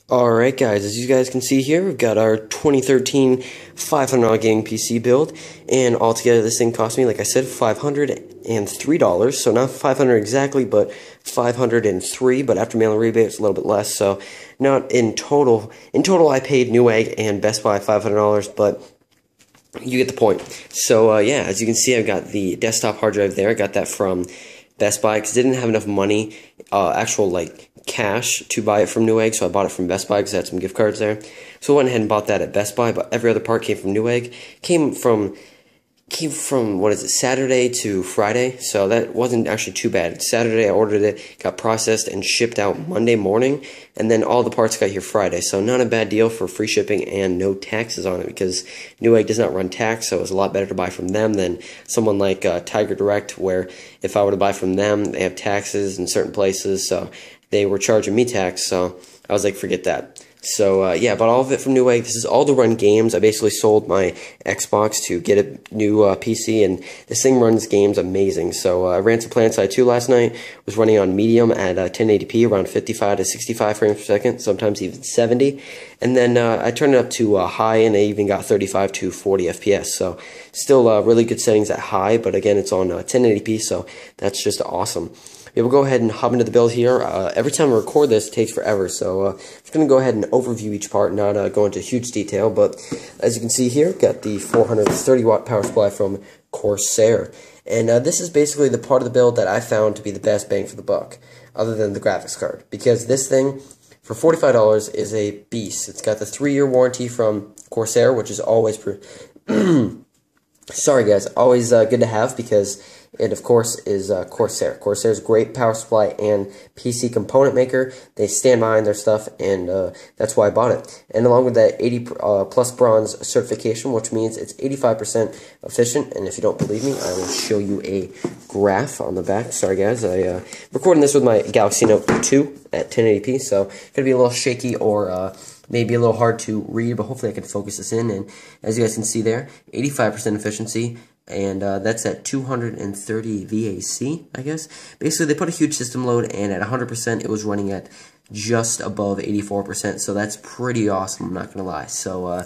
Alright guys, as you guys can see here, we've got our 2013 $500 gaming PC build, and altogether this thing cost me, like I said, $503, so not $500 exactly, but $503, but after mailing rebate it's a little bit less, so not in total. In total I paid Newegg and Best Buy $500, but you get the point. So yeah, as you can see, I've got the desktop hard drive there. I got that from Best Buy because I didn't have enough money, actual like cash, to buy it from Newegg, so I bought it from Best Buy because I had some gift cards there. So I went ahead and bought that at Best Buy, but every other part came from Newegg. Came from what is it, Saturday to Friday, so that wasn't actually too bad. Saturday I ordered it, got processed and shipped out Monday morning, and then all the parts got here Friday, so not a bad deal for free shipping and no taxes on it, because Newegg does not run tax, so it was a lot better to buy from them than someone like Tiger Direct, where if I were to buy from them, they have taxes in certain places, so they were charging me tax, so I was like, forget that. So, yeah, I bought all of it from Newegg. This is all to run games. I basically sold my Xbox to get a new PC, and this thing runs games amazing. So, I ran some PlanetSide 2 last night. Was running on medium at 1080p, around 55 to 65 frames per second, sometimes even 70. And then I turned it up to high, and I even got 35 to 40 FPS. So, still really good settings at high, but again, it's on 1080p, so that's just awesome. Yeah, we'll go ahead and hop into the build here. Every time I record this, it takes forever, so I'm just going to go ahead and overview each part, not go into huge detail, but as you can see here, got the 430-watt power supply from Corsair. And this is basically the part of the build that I found to be the best bang for the buck, other than the graphics card, because this thing, for $45, is a beast. It's got the 3-year warranty from Corsair, which is always sorry guys, always good to have, because it, of course, is Corsair. Corsair's great power supply and PC component maker. They stand behind their stuff, and that's why I bought it. And along with that 80 plus bronze certification, which means it's 85% efficient. And if you don't believe me, I will show you a graph on the back. Sorry guys, I'm recording this with my Galaxy Note 2 at 1080p, so it's going to be a little shaky or maybe a little hard to read, but hopefully I can focus this in. And as you guys can see there, 85% efficiency, and that's at 230 VAC, I guess. Basically, they put a huge system load, and at 100%, it was running at just above 84%, so that's pretty awesome, I'm not going to lie. So,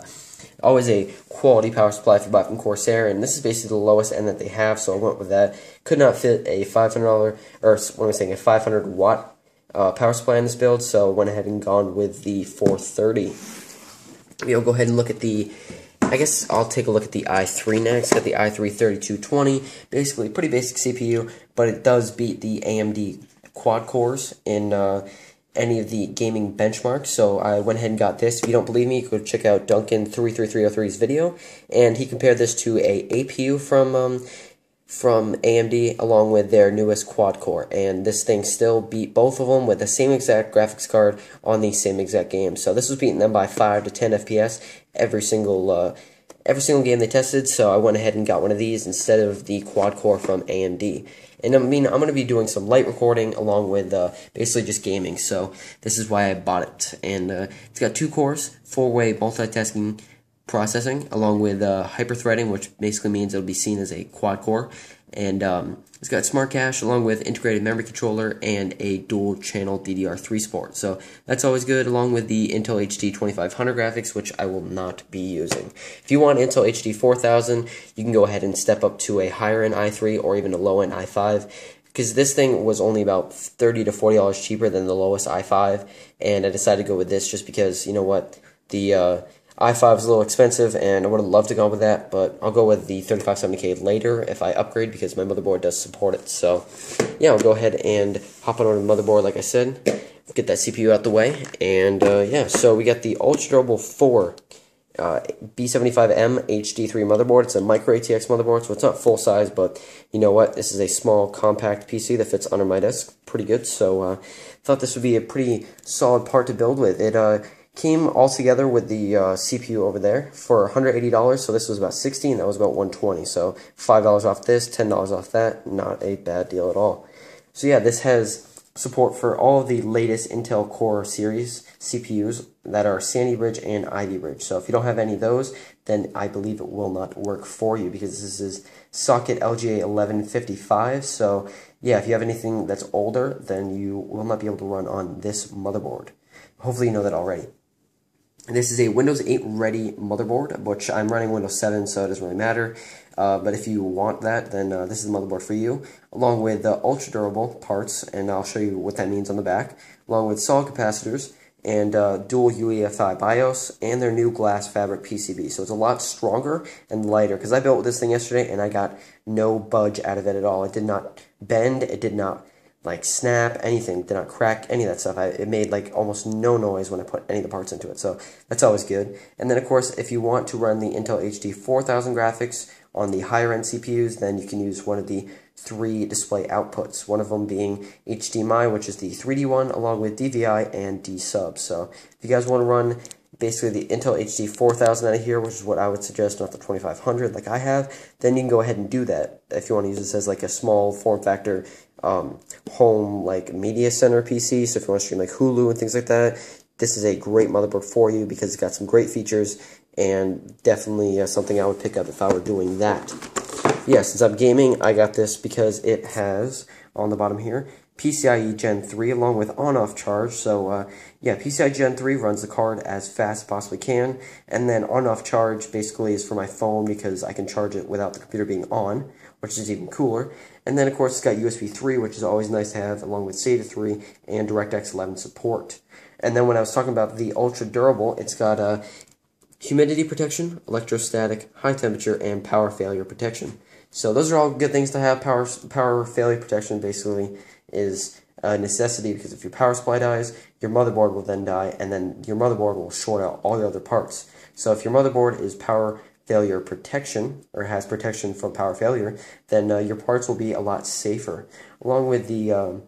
always a quality power supply if you buy from Corsair, and this is basically the lowest end that they have, so I went with that. Could not fit a $500, or what am I saying, a 500-watt power supply in this build, so I went ahead and gone with the 430. We'll go ahead and look at the, I guess I'll take a look at the i3 next. Got the i3 3220, basically pretty basic CPU, but it does beat the AMD quad cores in any of the gaming benchmarks, so I went ahead and got this. If you don't believe me, you could check out Duncan33303's video, and he compared this to a APU from AMD along with their newest quad core, and this thing still beat both of them with the same exact graphics card on the same exact game. So this was beating them by 5 to 10 FPS every single game they tested, so I went ahead and got one of these instead of the quad core from AMD. And I mean, I'm going to be doing some light recording along with basically just gaming, so this is why I bought it. And it's got 2 cores, 4-way multitasking processing, along with hyper-threading, which basically means it'll be seen as a quad-core, and it's got smart cache, along with integrated memory controller, and a dual-channel DDR3 support, so that's always good, along with the Intel HD 2500 graphics, which I will not be using. If you want Intel HD 4000, you can go ahead and step up to a higher-end i3, or even a low-end i5, because this thing was only about $30 to $40 cheaper than the lowest i5, and I decided to go with this just because, you know what, the i5 is a little expensive, and I would have loved to go with that, but I'll go with the 3570K later if I upgrade, because my motherboard does support it. So, yeah, I'll go ahead and hop on over the motherboard, like I said, get that CPU out the way, and yeah, so we got the Ultra Durable 4 B75M HD3 motherboard. It's a micro ATX motherboard, so it's not full size, but you know what? This is a small, compact PC that fits under my desk pretty good, so thought this would be a pretty solid part to build with. It came all together with the CPU over there for $180, so this was about $60, and that was about $120, so $5 off this, $10 off that, not a bad deal at all. So yeah, this has support for all of the latest Intel Core series CPUs that are Sandy Bridge and Ivy Bridge, so if you don't have any of those, then I believe it will not work for you, because this is socket LGA 1155, so yeah, if you have anything that's older, then you will not be able to run on this motherboard. Hopefully you know that already. This is a Windows 8 ready motherboard, which I'm running Windows 7, so it doesn't really matter. But if you want that, then this is the motherboard for you, along with the ultra durable parts, and I'll show you what that means on the back, along with solid capacitors and dual UEFI BIOS and their new glass fabric PCB. So it's a lot stronger and lighter, because I built this thing yesterday and I got no budge out of it at all. It did not bend, it did not like snap, anything, did not crack, any of that stuff. It made like almost no noise when I put any of the parts into it, so that's always good. And then of course, if you want to run the Intel HD 4000 graphics on the higher end CPUs, then you can use one of the 3 display outputs, one of them being HDMI, which is the 3D one, along with DVI and D-sub. So if you guys want to run basically the Intel HD 4000 out of here, which is what I would suggest, not the 2500 like I have, then you can go ahead and do that. If you want to use this as like a small form factor home like media center PC, so if you want to stream like Hulu and things like that, this is a great motherboard for you because it's got some great features and definitely something I would pick up if I were doing that. Yeah, since I'm gaming, I got this because it has, on the bottom here, PCIe Gen 3 along with on-off charge. So yeah, PCIe Gen 3 runs the card as fast as possibly can, and then on-off charge basically is for my phone because I can charge it without the computer being on, which is even cooler. And then of course it's got USB 3, which is always nice to have, along with SATA 3 and DirectX 11 support. And then when I was talking about the ultra durable, it's got humidity protection, electrostatic, high temperature, and power failure protection. So those are all good things to have. Power failure protection basically is a necessity, because if your power supply dies, your motherboard will then die, and then your motherboard will short out all your other parts. So if your motherboard is power failure protection, or has protection from power failure, then your parts will be a lot safer. Along with the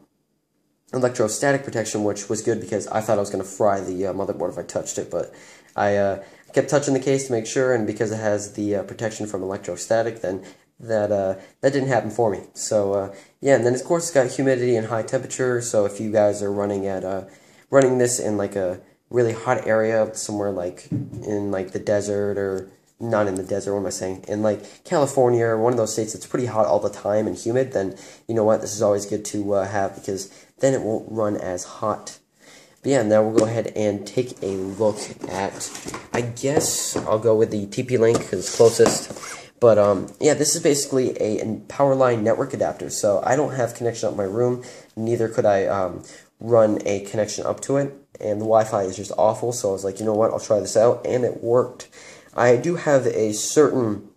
electrostatic protection, which was good because I thought I was going to fry the motherboard if I touched it, but I kept touching the case to make sure, and because it has the protection from electrostatic, then that didn't happen for me. So yeah, and then of course it's got humidity and high temperature. So if you guys are running this in like a really hot area somewhere, like in like the desert, or not in the desert, what am I saying, in like California or one of those states that's pretty hot all the time and humid, then you know what, this is always good to have, because then it won't run as hot. But yeah, now we'll go ahead and take a look at, I guess I'll go with the Tplink because it's closest. But yeah, this is basically a powerline network adapter. So I don't have connection up in my room, neither could I run a connection up to it, and the Wi-Fi is just awful. So I was like, you know what, I'll try this out, and it worked. I do have a certain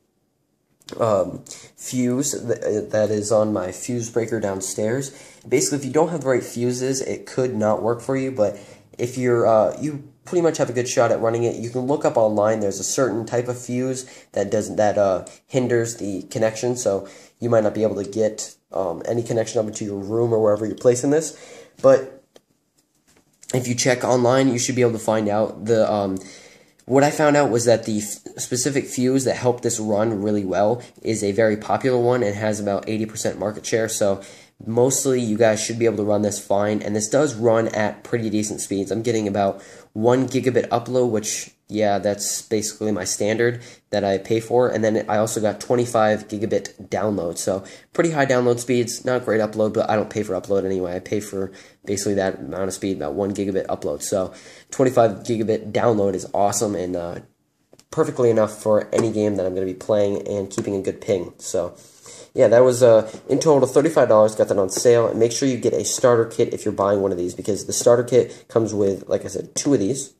fuse that is on my fuse breaker downstairs. Basically, if you don't have the right fuses, it could not work for you. But if you're you pretty much have a good shot at running it, you can look up online. There's a certain type of fuse that hinders the connection, so you might not be able to get any connection up into your room or wherever you're placing this. But if you check online, you should be able to find out the what I found out was that the specific fuse that helped this run really well is a very popular one and has about 80% market share. So mostly you guys should be able to run this fine, and this does run at pretty decent speeds. I'm getting about 1 gigabit upload, which, yeah, that's basically my standard that I pay for, and then I also got 25 gigabit download, so pretty high download speeds, not great upload, but I don't pay for upload anyway. I pay for basically that amount of speed, about 1 gigabit upload, so 25 gigabit download is awesome, and perfectly enough for any game that I'm going to be playing and keeping a good ping. So yeah, that was in total $35. Got that on sale. And make sure you get a starter kit if you're buying one of these, because the starter kit comes with, like I said, 2 of these.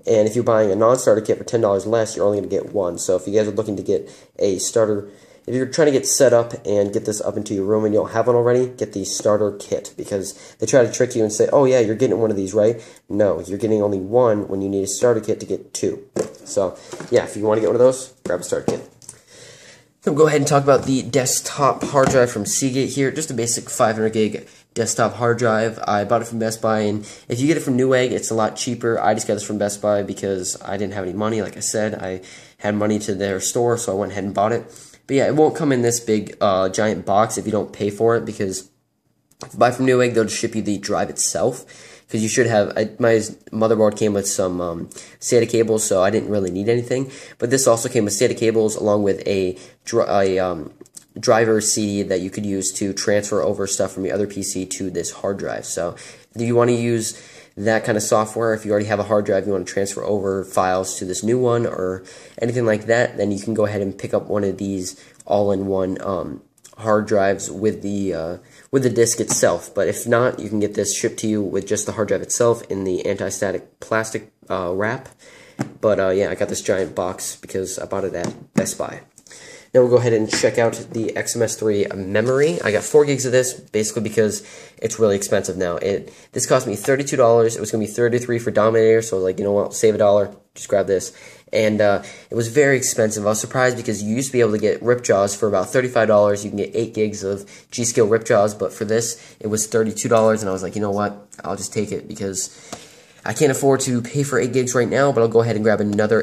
And if you're buying a non-starter kit for $10 less, you're only going to get 1. So if you guys are looking to get a starter, if you're trying to get set up and get this up into your room and you don't have one already, get the starter kit, because they try to trick you and say, oh yeah, you're getting one of these, right? No, you're getting only 1 when you need a starter kit to get 2. So yeah, if you want to get one of those, grab a starter kit. So we'll go ahead and talk about the desktop hard drive from Seagate here. Just a basic 500 gig desktop hard drive. I bought it from Best Buy, and if you get it from Newegg, it's a lot cheaper. I just got this from Best Buy because I didn't have any money. Like I said, I had money to their store, so I went ahead and bought it. But yeah, it won't come in this big giant box if you don't pay for it, because if you buy from Newegg, they'll just ship you the drive itself. Because you should have, my motherboard came with some SATA cables, so I didn't really need anything. But this also came with SATA cables along with a driver CD that you could use to transfer over stuff from your other PC to this hard drive. So if you want to use that kind of software. If you already have a hard drive, you want to transfer over files to this new one or anything like that, then you can go ahead and pick up one of these all-in-one hard drives with the disk itself. But if not, you can get this shipped to you with just the hard drive itself in the anti-static plastic wrap. But yeah, I got this giant box because I bought it at Best Buy. Now we'll go ahead and check out the XMS3 memory. I got 4 gigs of this, basically because it's really expensive now. This cost me $32. It was going to be $33 for Dominator, so I was like, you know what, save $1, just grab this. And it was very expensive. I was surprised because you used to be able to get Ripjaws for about $35. You can get 8 gigs of G.Skill Ripjaws, but for this, it was $32, and I was like, you know what, I'll just take it because I can't afford to pay for 8 gigs right now, but I'll go ahead and grab another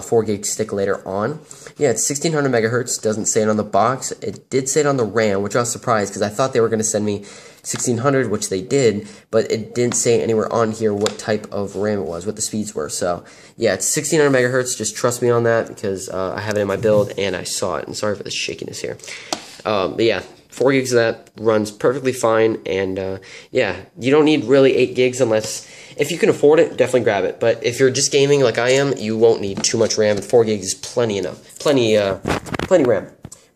4 gig stick later on. Yeah, it's 1600 megahertz. Doesn't say it on the box. It did say it on the RAM, which I was surprised because I thought they were going to send me 1600, which they did, but it didn't say anywhere on here what type of RAM it was, what the speeds were. So yeah, it's 1600 megahertz. Just trust me on that because I have it in my build and I saw it. And sorry for the shakiness here. But yeah, 4 gigs of that runs perfectly fine, and yeah, you don't need really 8 gigs unless, if you can afford it, definitely grab it. But if you're just gaming like I am, you won't need too much RAM. 4 gigs is plenty enough, plenty RAM.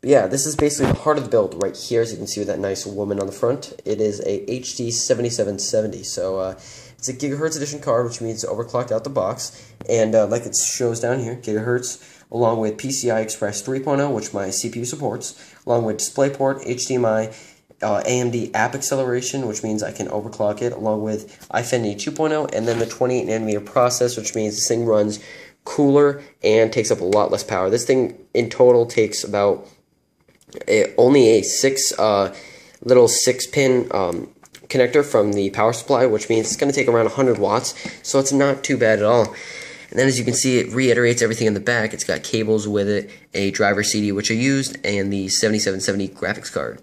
But yeah, this is basically the heart of the build right here, as you can see with that nice woman on the front. It is a HD 7770, so it's a gigahertz edition card, which means it's overclocked out the box, and like it shows down here, gigahertz, along with PCI Express 3.0, which my CPU supports, along with DisplayPort, HDMI, AMD app acceleration, which means I can overclock it, along with iFinity 2.0, and then the 28nm process, which means this thing runs cooler and takes up a lot less power. This thing in total takes about only a little 6-pin connector from the power supply, which means it's going to take around 100 watts, so it's not too bad at all. And then as you can see, it reiterates everything in the back. It's got cables with it, a driver CD, which I used, and the 7770 graphics card.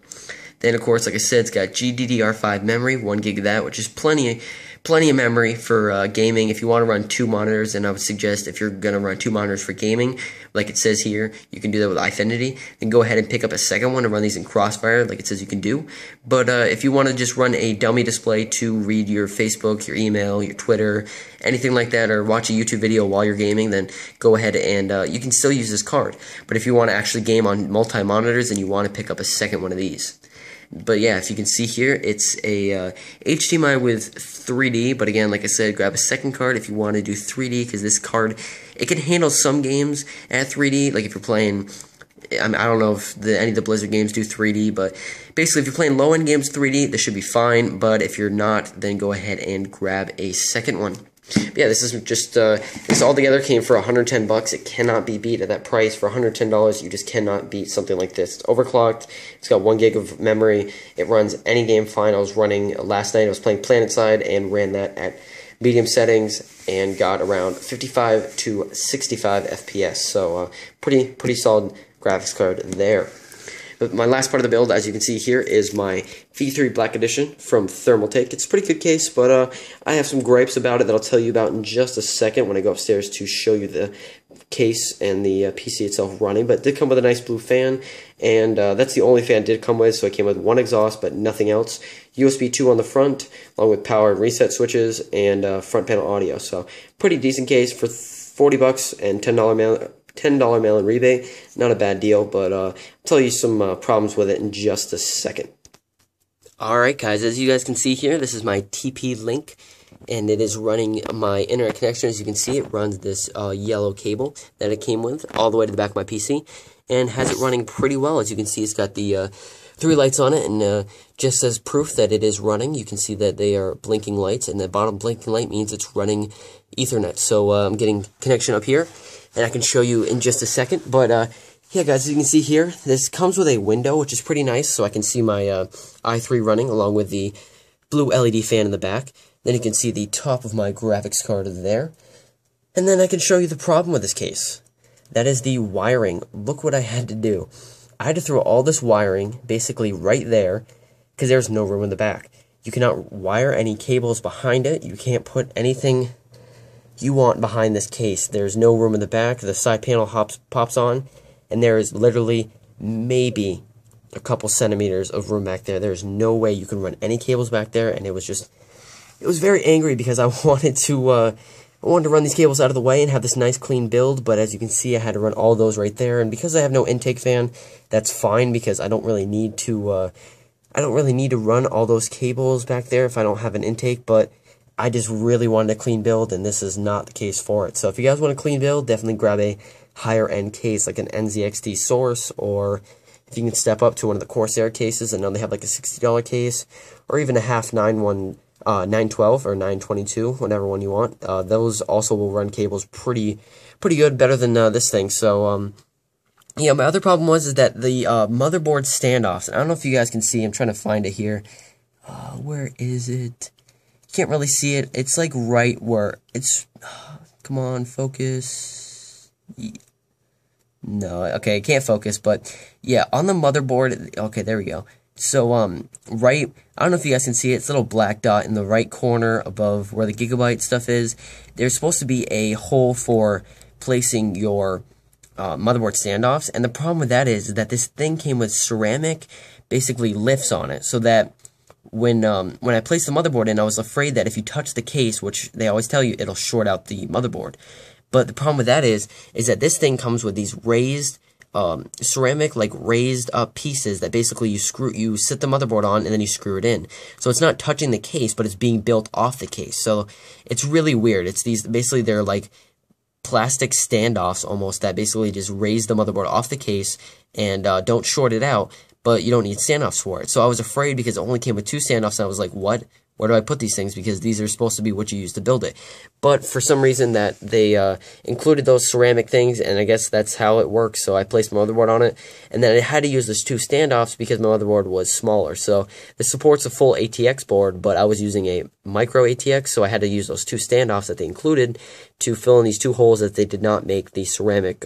Then, of course, like I said, it's got GDDR5 memory, 1 gig of that, which is plenty of memory for gaming. If you want to run 2 monitors, and I would suggest if you're going to run 2 monitors for gaming, like it says here, you can do that with iFinity. Then go ahead and pick up a second one and run these in Crossfire, like it says you can do. But if you want to just run a dummy display to read your Facebook, your email, your Twitter, anything like that, or watch a YouTube video while you're gaming, then go ahead and you can still use this card. But if you want to actually game on multi-monitors, then you want to pick up a second one of these. But yeah, if you can see here, it's a HDMI with 3D, but again, like I said, grab a second card if you want to do 3D, because this card, it can handle some games at 3D, like if you're playing, I don't know if any of the Blizzard games do 3D, but basically if you're playing low-end games 3D, this should be fine, but if you're not, then go ahead and grab a second one. But yeah, this is just, this all together came for $110. It cannot be beat at that price. For $110, you just cannot beat something like this. It's overclocked. It's got 1 gig of memory. It runs any game fine. I was running, last night I was playing PlanetSide and ran that at medium settings and got around 55 to 65 FPS. So, pretty solid graphics card there. But my last part of the build, as you can see here, is my V3 Black Edition from Thermaltake. It's a pretty good case, but I have some gripes about it that I'll tell you about in just a second when I go upstairs to show you the case and the PC itself running. But it did come with a nice blue fan, and that's the only fan it did come with, so it came with 1 exhaust, but nothing else. USB 2 on the front, along with power and reset switches, and front panel audio. So, pretty decent case for $40 and $10 mail-in rebate. Not a bad deal, but I'll tell you some problems with it in just a second. Alright guys, as you guys can see here, this is my Tplink, and it is running my internet connection. As you can see, it runs this yellow cable that it came with all the way to the back of my PC, and has it running pretty well. As you can see, it's got the 3 lights on it, and just as proof that it is running, you can see that they are blinking lights, and the bottom blinking light means it's running Ethernet. So I'm getting connection up here, and I can show you in just a second. But yeah, guys, as you can see here, this comes with a window, which is pretty nice, so I can see my i3 running along with the blue LED fan in the back. Then you can see the top of my graphics card there. And then I can show you the problem with this case. That is the wiring. Look what I had to do. I had to throw all this wiring basically right there, because there's no room in the back. You cannot wire any cables behind it. You can't put anything you want behind this case. There's no room in the back. The side panel pops on, and there is literally maybe a couple centimeters of room back there. There's no way you can run any cables back there, and it was it was very angry because I wanted to run these cables out of the way and have this nice clean build, but as you can see, I had to run all those right there, and because I have no intake fan, that's fine because I don't really need to run all those cables back there if I don't have an intake, but I just really wanted a clean build, and this is not the case for it. So if you guys want a clean build, definitely grab a higher end case like an NZXT Source, or if you can step up to one of the Corsair cases, I know they have like a $60 case, or even a half 912 or 922, whatever one you want. Those also will run cables pretty good, better than this thing. So yeah, my other problem is that the motherboard standoffs. I don't know if you guys can see. I'm trying to find it here. Where is it? Can't really see it. It's like right where it's. Come on, focus. No, okay, I can't focus, but yeah, on the motherboard. Okay, there we go. So right, I don't know if you guys can see it. It's a little black dot in the right corner above where the Gigabyte stuff is. There's supposed to be a hole for placing your motherboard standoffs, and the problem with that is that this thing came with ceramic, basically lifts on it, so that when I placed the motherboard in, I was afraid that if you touch the case, which they always tell you, it'll short out the motherboard. But the problem with that is that this thing comes with these raised ceramic, like raised up pieces that basically you sit the motherboard on and then you screw it in. So it's not touching the case, but it's being built off the case. So it's really weird. It's these, basically they're like plastic standoffs almost that basically just raise the motherboard off the case and don't short it out, but you don't need standoffs for it. So I was afraid because it only came with 2 standoffs, and I was like, what? Where do I put these things? Because these are supposed to be what you use to build it. But for some reason that they included those ceramic things, and I guess that's how it works. So I placed my motherboard on it, and then I had to use those 2 standoffs because my motherboard was smaller. So this supports a full ATX board, but I was using a micro ATX, so I had to use those 2 standoffs that they included to fill in these 2 holes that they did not make the ceramic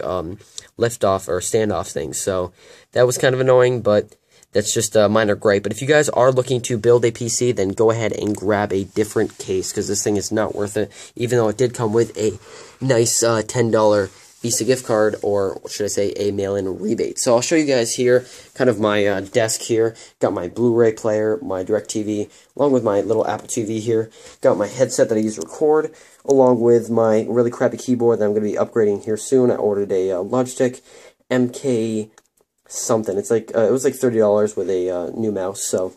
lift-off or standoff things. So that was kind of annoying, but that's just a minor gripe. But if you guys are looking to build a PC, then go ahead and grab a different case, because this thing is not worth it, even though it did come with a nice $10 Visa gift card, or should I say a mail-in rebate. So I'll show you guys here kind of my desk here. Got my Blu-ray player, my DirecTV, along with my little Apple TV here. Got my headset that I use to record, along with my really crappy keyboard that I'm going to be upgrading here soon. I ordered a Logitech MK something. It's like it was like $30 with a new mouse, so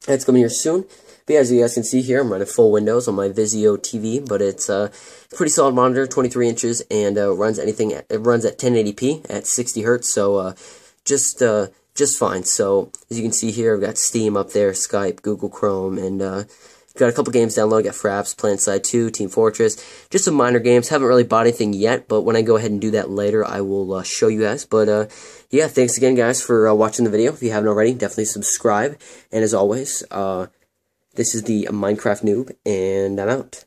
it's coming here soon. But yeah, as you guys can see here, I'm running full Windows on my Vizio TV, but it's a pretty solid monitor, 23 inches, and runs at 1080p at 60 Hz, so just fine. So as you can see here, I've got Steam up there, Skype, Google Chrome, and got a couple games downloaded. Got Fraps, PlanetSide 2, Team Fortress, just some minor games. Haven't really bought anything yet, but when I go ahead and do that later, I will show you guys. But yeah, thanks again, guys, for watching the video. If you haven't already, definitely subscribe. And as always, this is the Minecraft Noob, and I'm out.